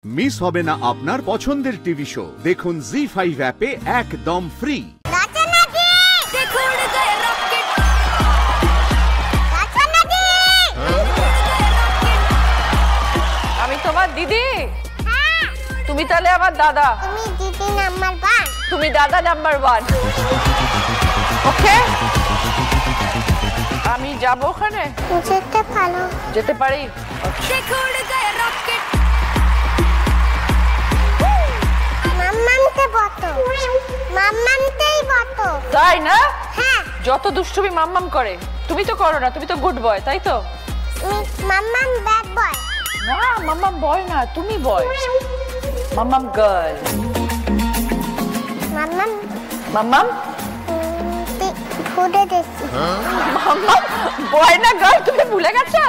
Miss হবে না আপনার পছন্দের টিভি শো। দেখুন জি5 অ্যাপে একদম ফ্রি। আমি তোমার দিদি। তুমি তাহলে আমার দাদা। তুমি দিদি নাম্বার 1, তুমি দাদা নাম্বার 1। ওকে, আমি যাব ওখানে। যেতে পারো? যেতে পারি। মাম্মামকে বতো, মাম্মামতেই বতো। তাই না? হ্যাঁ। যত দুষ্টুমি মাম্মাম করে। তুমি তো করো না, তুমি তো গুড বয়, তাই তো? মাম্মাম ব্যাড বয়। না, মাম্মাম বয় না, তুমি বয়। মাম্মাম গার্ল। মাম্মাম মাম্মাম ফুটে দিচ্ছি। মাম্মাম বয় না গার্ল, তুমি ভুলে গেছো?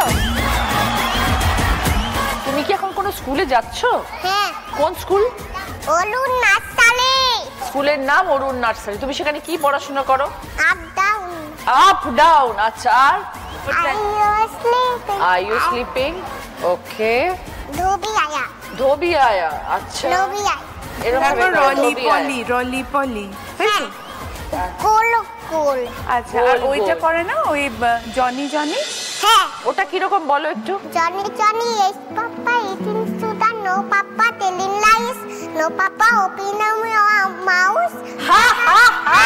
তুমি কি এখন কোনো স্কুলে যাচ্ছ? হ্যাঁ। কোন স্কুল? অরুণ নার্সারি। স্কুলের নাম অরুণ নার্সারি। তুমি সেখানে কি পড়াশোনা করো? Up down. Up down. আচ্ছা, আর? Are you sleeping? Are you sleeping? ওকে। ধোবি আয়া। ধোবি আয়া। আচ্ছা, ধোবি আয়া। এরকম রলি পলি, রলি পলি। হ্যাঁ। গোল গোল। আচ্ছা, আর ওইটা করে না ওই জনি জনি? হ্যাঁ। ওটা কি রকম বলো একটু? Johnny Johnny yes papa eating sugar, no papa telling lies, no papa opening your mouth. হা হা হা।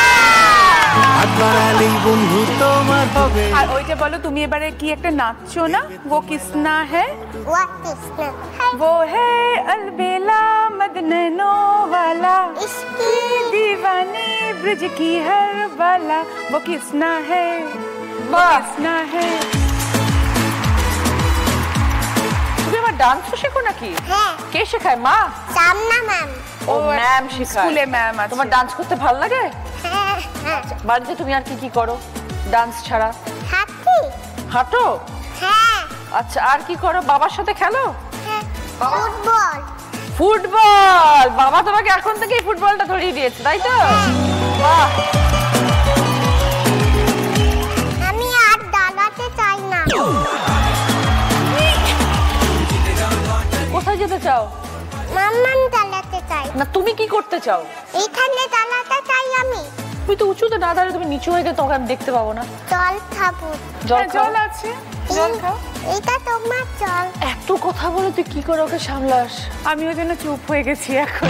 বন্ধু তোমার হবে। আর ওইটা বলো তুমি এবারে কি একটা নাচছো না? वो किसना है? What is that? वो है अलबेला मदननो वाला, इसकी दीवानी ब्रिज की हर वाला, वो किसना है? वो বাহ, किसना है? তুমি আবার ডান্সও শেখো নাকি? হ্যাঁ। কে শেখায়? মা? সামনা ম্যাম। ও ম্যাম শেখায়। স্কুলে ম্যাম আছে। তোমার ডান্স করতে ভালো লাগে? হ্যাঁ হ্যাঁ। বাড়িতে তুমি আর কি কি করো ডান্স ছাড়া? হাতি। হাঁটো? হ্যাঁ আচ্ছা, আর কি করো? বাবার সাথে খেলো? হ্যাঁ। ফুটবল। ফুটবল। বাবা তোমাকে এখন থেকেই ফুটবলটা ধরিয়ে দিয়েছে, তাই তো? বাহ। আমি আর দাঁড়াতে চাই না। কোথায় যেতে চাও? মাম্মাম দাঁড়াতে চাই। না, তুমি কি করতে চাও? এইখানে দাঁড়াতে চাই আমি। তুমি তো উঁচুতে না দাঁড়িয়ে তুমি নিচু হয়ে গেলে তোমাকে আমি দেখতে পাবো না। জল খাবো। জল হ্যাঁ, খাও? জল আছে, জল খাও। এইটা তোমার জল। এত কথা বলে তুই কি করে ওকে সামলাস? আমি ওই জন্য চুপ হয়ে গেছি এখন।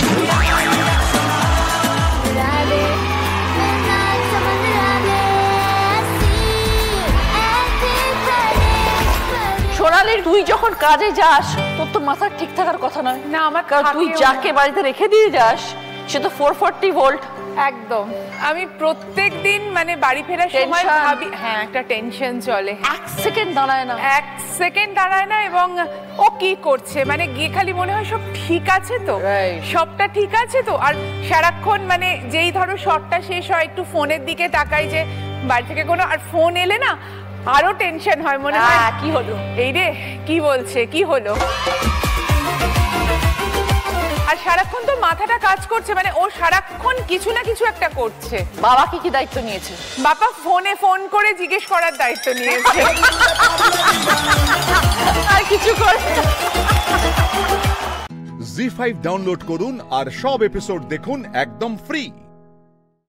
সোনালি, তুই যখন কাজে যাস তোর তো মাথা ঠিক থাকার কথা নয়। না, আমার কারণ তুই থাকেও যাকে না। বাড়িতে রেখে দিয়ে যাস সে তো 440 ভোল্ট। একদম। আমি প্রত্যেকদিন মানে বাড়ি ফেরার সময় Tension। ভাবি, হ্যাঁ একটা টেনশন চলে। এক সেকেন্ড দাঁড়ায় না। এক সেকেন্ড দাঁড়ায় না, এবং ও কি করছে মানে গিয়ে খালি মনে হয় সব ঠিক আছে তো, Right. সবটা ঠিক আছে তো। আর সারাক্ষণ মানে যেই ধরো শটটা শেষ হয় একটু ফোনের দিকে তাকাই যে বাড়ি থেকে কোনো, আর ফোন এলে না আরো টেনশন হয়, মনে হয় কি হলো? এই রে কি বলছে, কি হলো। আর সারাক্ষণ তো মাথাটা কাজ করছে, মানে ও সারাক্ষণ কিছু না কিছু একটা করছে। বাবা কি কি দায়িত্ব নিয়েছে? বাবা ফোনে ফোন করে জিজ্ঞেস করার দায়িত্ব নিয়েছে। আর কিছু করে? জি5 ডাউনলোড করুন আর সব এপিসোড দেখুন একদম ফ্রি।